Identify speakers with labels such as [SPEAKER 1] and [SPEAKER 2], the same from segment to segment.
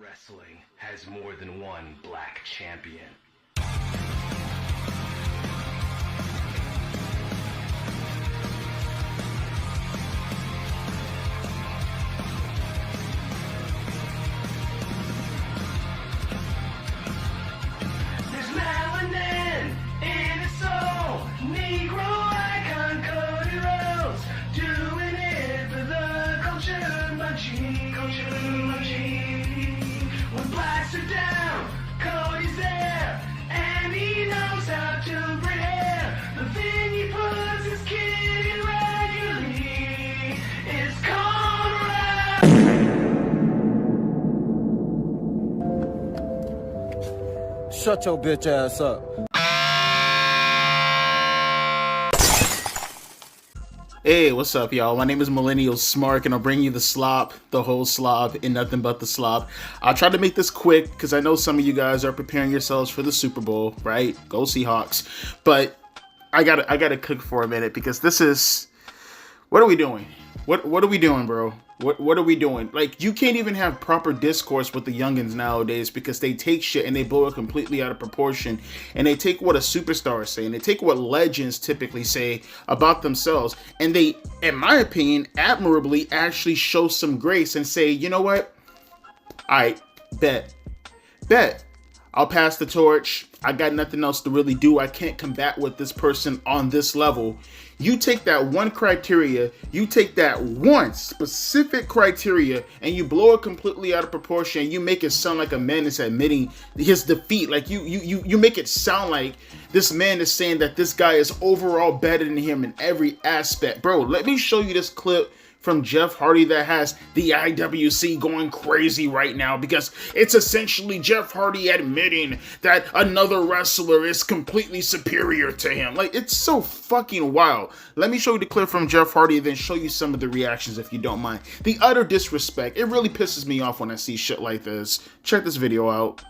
[SPEAKER 1] Wrestling has more than one black champion. There's melanin in his soul, Negro icon Cody Rhodes, doing it for the culture machine. When blacks are down, Cody's there, and he knows how to bring hair. The thing he puts his kid in regularly is called rap.
[SPEAKER 2] Shut your bitch ass up.
[SPEAKER 3] Hey, what's up, y'all? My name is Millennial Smark, and I'll bring you the slop, the whole slop, and nothing but the slop. I'll try to make this quick, because I know some of you guys are preparing yourselves for the Super Bowl, right? Go Seahawks. But I gotta cook for a minute, because this is... What are we doing? What are we doing, bro? What are we doing? Like, you can't even have proper discourse with the youngins nowadays because they take shit and they blow it completely out of proportion. And they take what a superstar is saying. They take what legends typically say about themselves. And they, in my opinion, admirably actually show some grace and say, you know what? I bet. I'll pass the torch. I got nothing else to really do. I can't combat with this person on this level. You take that one criteria, you take that one specific criteria, and you blow it completely out of proportion. You make it sound like a man is admitting his defeat. Like you make it sound like this man is saying that this guy is overall better than him in every aspect. Bro, let me show you this clip from Jeff Hardy that has the IWC going crazy right now, because it's essentially Jeff Hardy admitting that another wrestler is completely superior to him. Like, it's so fucking wild. Let me show you the clip from Jeff Hardy, then show you some of the reactions if you don't mind. The utter disrespect. It really pisses me off when I see shit like this. Check this video out.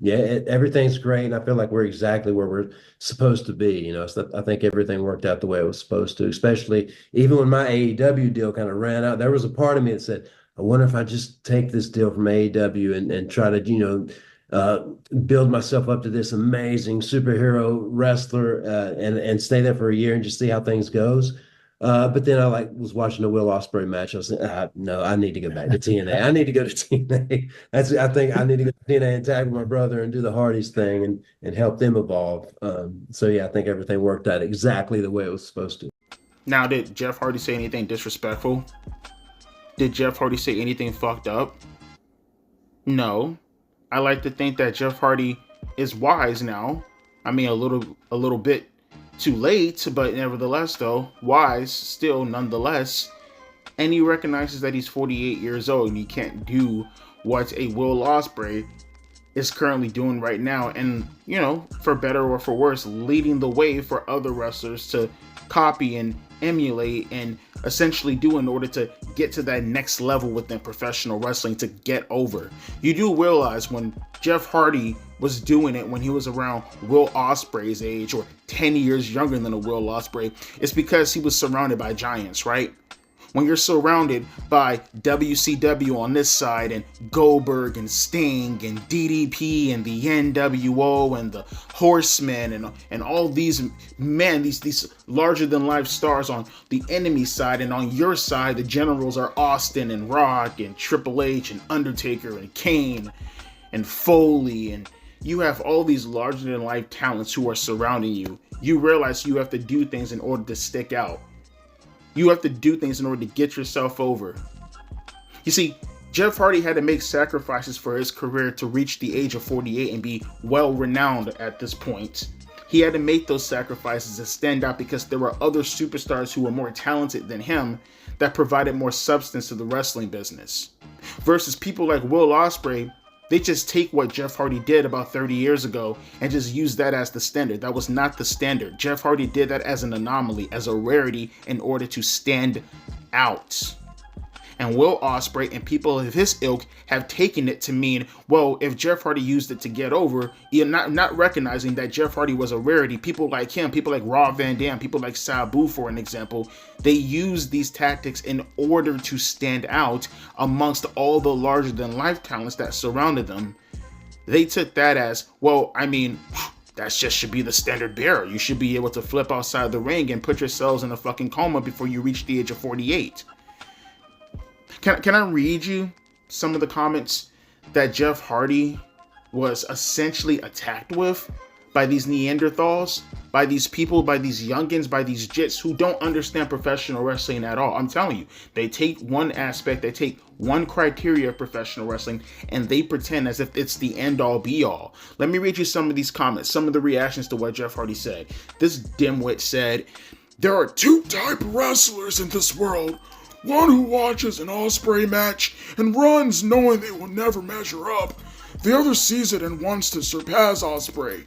[SPEAKER 4] Everything's great, and I feel like we're exactly where we're supposed to be. You know, so I think everything worked out the way it was supposed to, especially even when my AEW deal kind of ran out. There was a part of me that said, I wonder if I just take this deal from AEW and try to, build myself up to this amazing superhero wrestler and stay there for a year and just see how things goes. But then I was watching the Will Ospreay match. I was like, no, I need to go back to TNA. I need to go to TNA. I think I need to go to TNA and tag with my brother and do the Hardys thing and help them evolve. I think everything worked out exactly the way it was supposed to.
[SPEAKER 3] Now, did Jeff Hardy say anything disrespectful? Did Jeff Hardy say anything fucked up? No. I like to think that Jeff Hardy is wise now. I mean, a little bit too late, but nevertheless, though, wise still nonetheless. And he recognizes that he's 48 years old and he can't do what a Will Ospreay is currently doing right now. And, you know, for better or for worse, leading the way for other wrestlers to copy and emulate and essentially do in order to get to that next level within professional wrestling, to get over. You do realize when Jeff Hardy was doing it when he was around Will Ospreay's age, or 10 years younger than a Will Ospreay, it's because he was surrounded by giants, right? When you're surrounded by WCW on this side and Goldberg and Sting and DDP and the NWO and the Horsemen and all these men, these larger than life stars on the enemy side, and on your side the generals are Austin and Rock and Triple H and Undertaker and Kane and Foley, and you have all these larger than life talents who are surrounding you. You realize you have to do things in order to stick out. You have to do things in order to get yourself over. You see, Jeff Hardy had to make sacrifices for his career to reach the age of 48 and be well renowned at this point. He had to make those sacrifices to stand out because there were other superstars who were more talented than him that provided more substance to the wrestling business. Versus people like Will Ospreay, they just take what Jeff Hardy did about 30 years ago and just use that as the standard. That was not the standard. Jeff Hardy did that as an anomaly, as a rarity, in order to stand out. And Will Ospreay and people of his ilk have taken it to mean, well, if Jeff Hardy used it to get over, you're not recognizing that Jeff Hardy was a rarity. People like him, people like Rob Van Dam, people like Sabu, for an example, they use these tactics in order to stand out amongst all the larger-than-life talents that surrounded them. They took that as, well, I mean, that just should be the standard bearer. You should be able to flip outside the ring and put yourselves in a fucking coma before you reach the age of 48. Can I read you some of the comments that Jeff Hardy was essentially attacked with by these Neanderthals, by these people, by these youngins, by these jits who don't understand professional wrestling at all? I'm telling you, they take one aspect, they take one criteria of professional wrestling, and they pretend as if it's the end-all be-all. Let me read you some of these comments, some of the reactions to what Jeff Hardy said. This dimwit said, "There are two type of wrestlers in this world. One who watches an Ospreay match and runs knowing they will never measure up. The other sees it and wants to surpass Ospreay."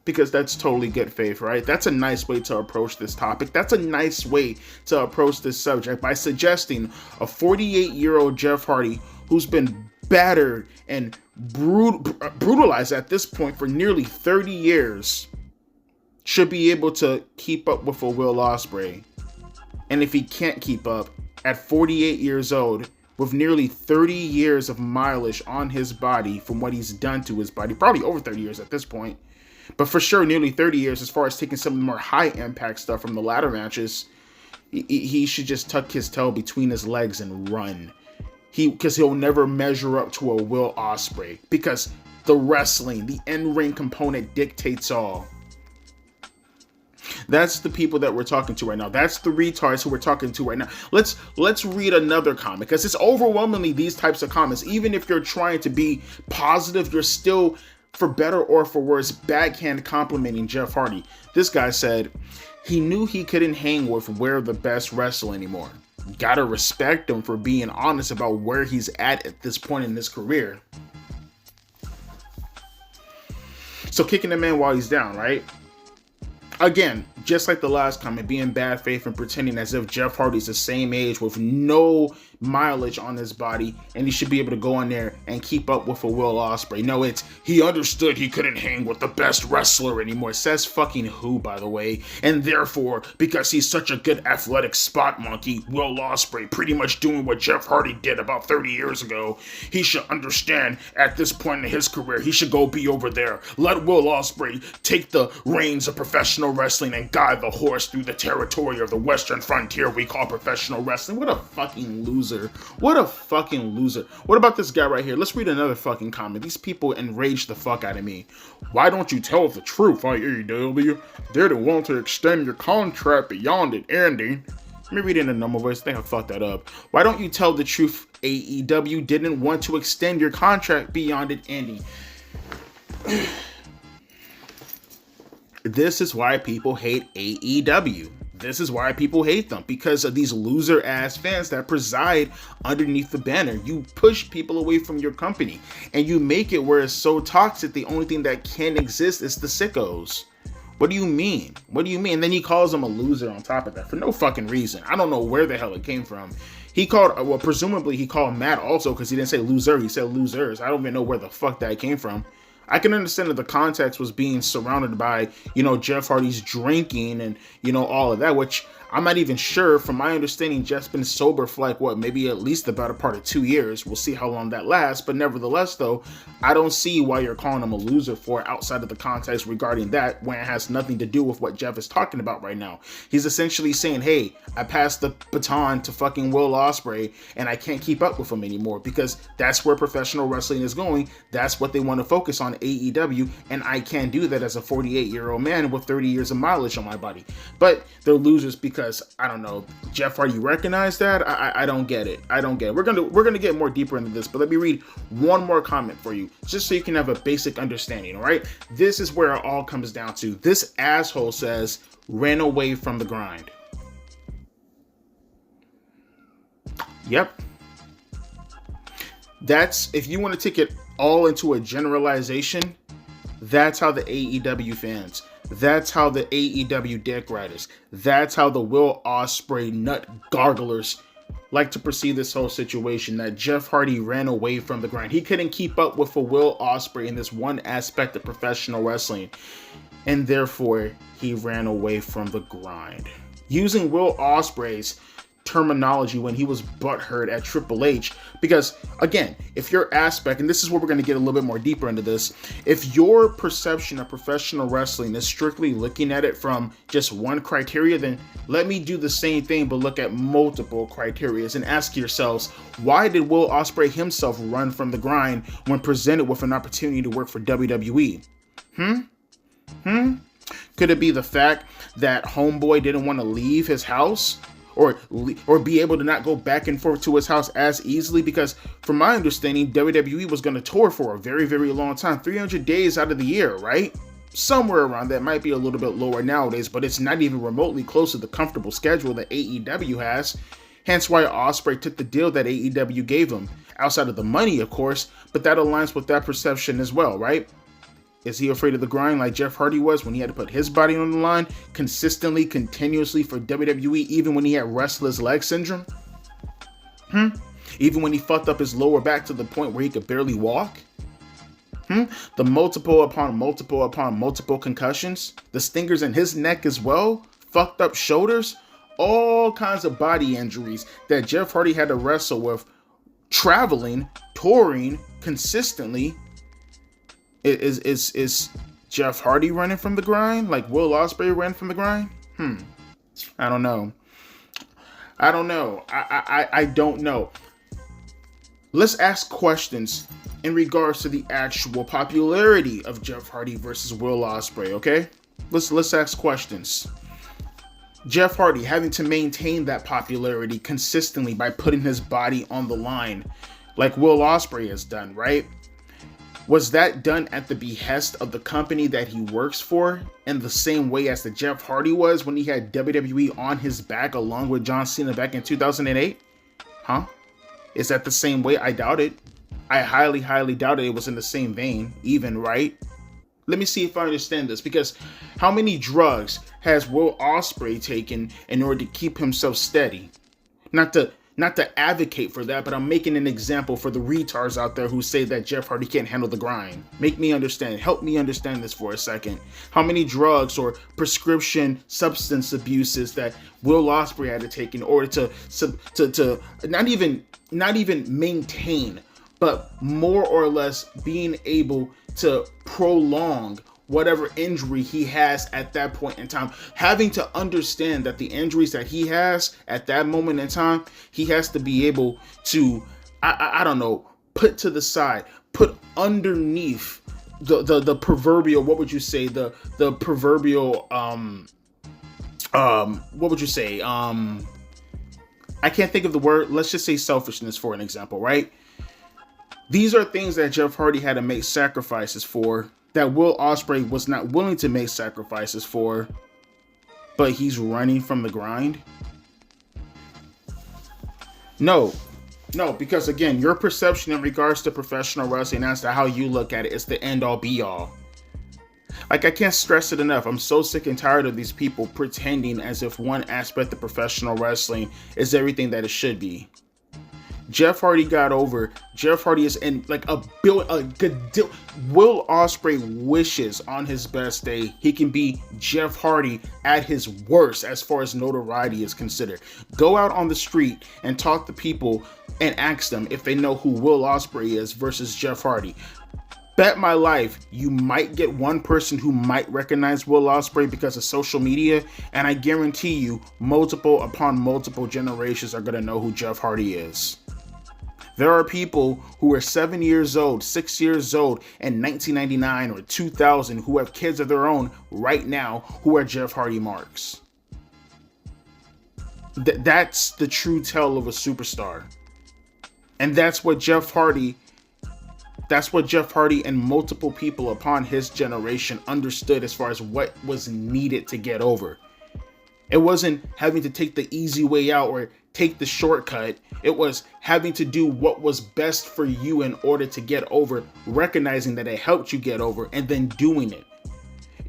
[SPEAKER 3] Because that's totally good faith, right? That's a nice way to approach this topic. That's a nice way to approach this subject by suggesting a 48-year-old Jeff Hardy who's been battered and brutalized at this point for nearly 30 years should be able to keep up with a Will Ospreay. And if he can't keep up at 48 years old, with nearly 30 years of mileage on his body from what he's done to his body, probably over 30 years at this point, but for sure nearly 30 years as far as taking some of the more high impact stuff from the ladder matches, he should just tuck his tail between his legs and run. Because he'll never measure up to a Will Ospreay, because the wrestling, the in-ring component dictates all. That's the people that we're talking to right now. That's the retards who we're talking to right now. Let's read another comment, because it's overwhelmingly these types of comments. Even if you're trying to be positive, you're still, for better or for worse, backhand complimenting Jeff Hardy. This guy said, he knew he couldn't hang with We're the Best Wrestler anymore. Gotta respect him for being honest about where he's at this point in his career. So kicking the man while he's down, right? Again, just like the last comment, being bad faith and pretending as if Jeff Hardy's the same age with no mileage on his body and he should be able to go in there and keep up with a Will Ospreay. No, it's he understood he couldn't hang with the best wrestler anymore. Says fucking who, by the way? And therefore, because he's such a good athletic spot monkey, Will Ospreay, pretty much doing what Jeff Hardy did about 30 years ago, he should understand at this point in his career, he should go be over there. Let Will Ospreay take the reins of professional wrestling and guide the horse through the territory of the western frontier we call professional wrestling. What a fucking loser. What a fucking loser. What about this guy right here? Let's read another fucking comment. These people enrage the fuck out of me. Why don't you tell the truth, AEW? They're the one to extend your contract beyond it ending. Let me read it in a normal voice. I think I fucked that up. Why don't you tell the truth? AEW didn't want to extend your contract beyond it ending. This is why people hate AEW. This is why people hate them, because of these loser ass fans that preside underneath the banner. You push people away from your company and you make it where it's so toxic. The only thing that can exist is the sickos. What do you mean? What do you mean? And then he calls him a loser on top of that for no fucking reason. I don't know where the hell it came from. He called, well, presumably he called Matt also, because he didn't say loser. He said losers. I don't even know where the fuck that came from. I can understand that the context was being surrounded by, Jeff Hardy's drinking and, all of that, which I'm not even sure. From my understanding, Jeff's been sober for maybe at least about a part of 2 years. We'll see how long that lasts. But nevertheless, though, I don't see why you're calling him a loser for outside of the context regarding that, when it has nothing to do with what Jeff is talking about right now. He's essentially saying, hey, I passed the baton to fucking Will Ospreay and I can't keep up with him anymore, because that's where professional wrestling is going. That's what they want to focus on, AEW, and I can't do that as a 48-year-old man with 30 years of mileage on my body. But they're losers because, I don't know, Jeff Hardy recognized that? I don't get it. I don't get it. We're gonna get more deeper into this, but let me read one more comment for you, just so you can have a basic understanding, all right? This is where it all comes down to. This asshole says, ran away from the grind. Yep. That's, if you want to take it all into a generalization, that's how the AEW fans, that's how the AEW dick riders, that's how the Will Ospreay nut garglers like to perceive this whole situation, that Jeff Hardy ran away from the grind. He couldn't keep up with a Will Ospreay in this one aspect of professional wrestling, and therefore he ran away from the grind. Using Will Ospreay's terminology when he was butthurt at Triple H, because again, if your aspect, and this is where we're going to get a little bit more deeper into this, if your perception of professional wrestling is strictly looking at it from just one criteria, then let me do the same thing but look at multiple criterias and ask yourselves, why did Will Ospreay himself run from the grind when presented with an opportunity to work for WWE? Could it be the fact that homeboy didn't want to leave his house? Or be able to not go back and forth to his house as easily? Because from my understanding, WWE was going to tour for a very, very long time, 300 days out of the year, right? Somewhere around that. Might be a little bit lower nowadays, but it's not even remotely close to the comfortable schedule that AEW has. Hence why Ospreay took the deal that AEW gave him, outside of the money, of course, but that aligns with that perception as well, right? Is he afraid of the grind like Jeff Hardy was when he had to put his body on the line consistently, continuously for WWE, even when he had restless leg syndrome? Even when he fucked up his lower back to the point where he could barely walk? The multiple upon multiple upon multiple concussions? The stingers in his neck as well? Fucked up shoulders? All kinds of body injuries that Jeff Hardy had to wrestle with, traveling, touring consistently. Is Jeff Hardy running from the grind like Will Ospreay ran from the grind? I don't know. I don't know. Let's ask questions in regards to the actual popularity of Jeff Hardy versus Will Ospreay, okay? Let's ask questions. Jeff Hardy having to maintain that popularity consistently by putting his body on the line like Will Ospreay has done, right? Was that done at the behest of the company that he works for in the same way as the Jeff Hardy was when he had WWE on his back along with John Cena back in 2008? Is that the same way? I doubt it. I highly, highly doubt it was in the same vein, even, right? Let me see if I understand this, because how many drugs has Will Ospreay taken in order to keep himself steady? Not to advocate for that, but I'm making an example for the retards out there who say that Jeff Hardy can't handle the grind. Make me understand. Help me understand this for a second. How many drugs or prescription substance abuses that Will Ospreay had to take in order to not even maintain, but more or less being able to prolong whatever injury he has at that point in time, having to understand that the injuries that he has at that moment in time, he has to be able to, I don't know, put to the side, put underneath the proverbial, what would you say, the proverbial, what would you say, I can't think of the word, let's just say selfishness for an example, right? These are things that Jeff Hardy had to make sacrifices for, that Will Ospreay was not willing to make sacrifices for, but he's running from the grind? No, because again, your perception in regards to professional wrestling as to how you look at it is the end all be all. Like, I can't stress it enough. I'm so sick and tired of these people pretending as if one aspect of professional wrestling is everything that it should be. Jeff Hardy got over. Jeff Hardy is in like a good deal. Will Ospreay wishes on his best day he can be Jeff Hardy at his worst as far as notoriety is considered. Go out on the street and talk to people and ask them if they know who Will Ospreay is versus Jeff Hardy. Bet my life you might get one person who might recognize Will Ospreay because of social media, and I guarantee you multiple upon multiple generations are going to know who Jeff Hardy is. There are people who are 7 years old, 6 years old in 1999 or 2000 who have kids of their own right now who are Jeff Hardy marks. That's the true tell of a superstar. And that's what Jeff Hardy and multiple people upon his generation understood as far as what was needed to get over. It wasn't having to take the easy way out or take the shortcut. It was having to do what was best for you in order to get over, recognizing that it helped you get over, and then doing it.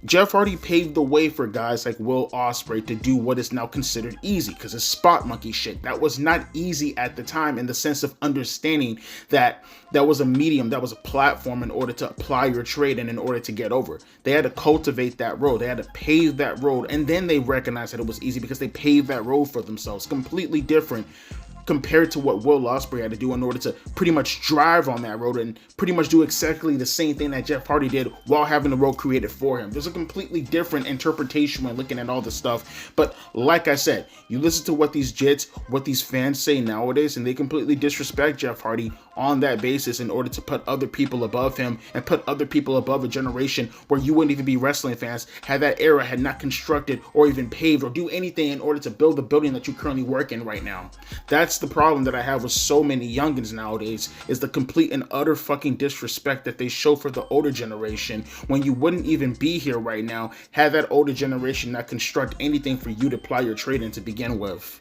[SPEAKER 3] Jeff Hardy paved the way for guys like Will Ospreay to do what is now considered easy, because it's spot monkey shit. That was not easy at the time, in the sense of understanding that that was a medium, that was a platform in order to apply your trade and in order to get over. They had to cultivate that road. They had to pave that road, and then they recognized that it was easy because they paved that road for themselves. Completely different compared to what Will Ospreay had to do in order to pretty much drive on that road and pretty much do exactly the same thing that Jeff Hardy did while having the road created for him. There's a completely different interpretation when looking at all this stuff. But like I said, you listen to what these jits, what these fans say nowadays, and they completely disrespect Jeff Hardy on that basis in order to put other people above him and put other people above a generation where you wouldn't even be wrestling fans had that era had not constructed or even paved or do anything in order to build the building that you currently work in right now. That's the problem that I have with so many youngins nowadays, is the complete and utter fucking disrespect that they show for the older generation when you wouldn't even be here right now had that older generation not construct anything for you to ply your trade in to begin with.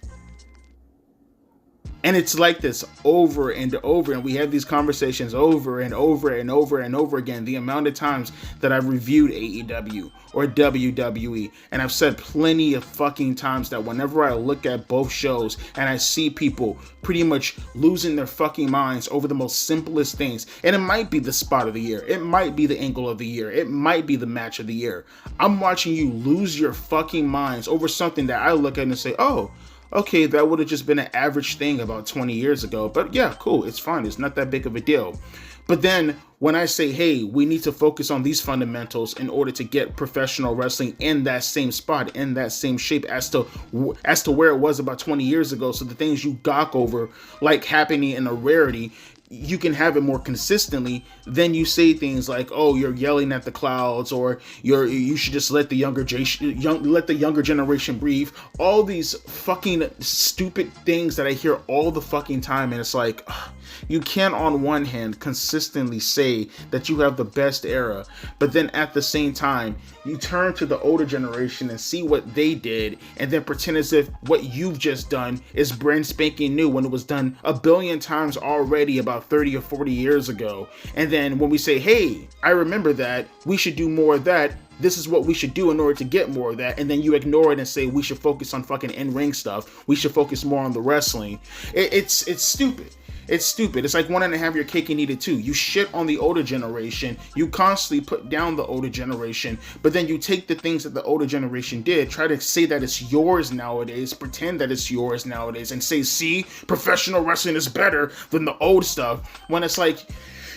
[SPEAKER 3] And it's like this over and over, and we have these conversations over and over and over and over again. The amount of times that I've reviewed AEW or WWE, and I've said plenty of fucking times that whenever I look at both shows and I see people pretty much losing their fucking minds over the most simplest things, and it might be the spot of the year, it might be the angle of the year, it might be the match of the year. I'm watching you lose your fucking minds over something that I look at and say, oh, okay, that would have just been an average thing about 20 years ago. But yeah, cool, it's fine. It's not that big of a deal. But then when I say, hey, we need to focus on these fundamentals in order to get professional wrestling in that same spot, in that same shape as to where it was about 20 years ago, so the things you gawk over, like happening in a rarity, you can have it more consistently. Then you say things like, oh, you're yelling at the clouds, or you should just let the younger generation breathe. All these fucking stupid things that I hear all the fucking time, and it's like, ugh, you can on one hand consistently say that you have the best era, but then at the same time you turn to the older generation and see what they did and then pretend as if what you've just done is brand spanking new when it was done a billion times already about 30 or 40 years ago. And then when we say, hey, I remember that, we should do more of that, this is what we should do in order to get more of that, and then you ignore it and say we should focus on fucking in-ring stuff, we should focus more on the wrestling. It's stupid. It's stupid. It's like wanting to have your cake and eat it too. You shit on the older generation. You constantly put down the older generation, but then you take the things that the older generation did, try to say that it's yours nowadays, pretend that it's yours nowadays, and say, see, professional wrestling is better than the old stuff, when it's like,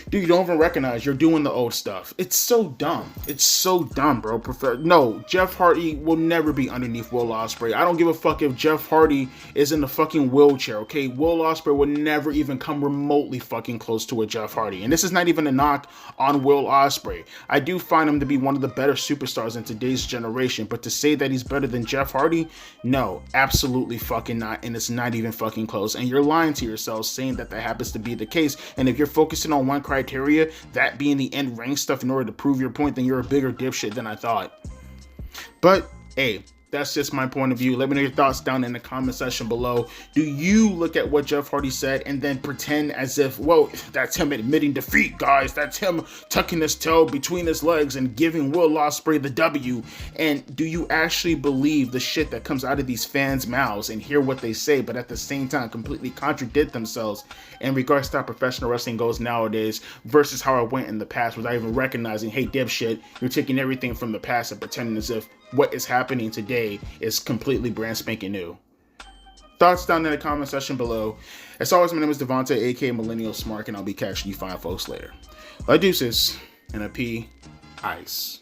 [SPEAKER 3] dude, you don't even recognize you're doing the old stuff. It's so dumb. It's so dumb, bro. No, Jeff Hardy will never be underneath Will Ospreay. I don't give a fuck if Jeff Hardy is in the fucking wheelchair, okay? Will Ospreay will never even come remotely fucking close to a Jeff Hardy. And this is not even a knock on Will Ospreay. I do find him to be one of the better superstars in today's generation, but to say that he's better than Jeff Hardy, no, absolutely fucking not, and it's not even fucking close. And you're lying to yourselves saying that that happens to be the case. And if you're focusing on one criteria, that being the end ring stuff in order to prove your point, then you're a bigger dipshit than I thought. But hey, that's just my point of view. Let me know your thoughts down in the comment section below. Do you look at what Jeff Hardy said and then pretend as if, well, that's him admitting defeat, guys, that's him tucking his toe between his legs and giving Will Ospreay the W? And do you actually believe the shit that comes out of these fans' mouths and hear what they say, but at the same time completely contradict themselves in regards to how professional wrestling goes nowadays versus how it went in the past, without even recognizing, hey, dipshit, you're taking everything from the past and pretending as if what is happening today is completely brand spanking new? Thoughts down in the comment section below. As always, my name is Devontae, aka Millennial Smart, and I'll be catching you fine folks later. Deuces and a P. Ice.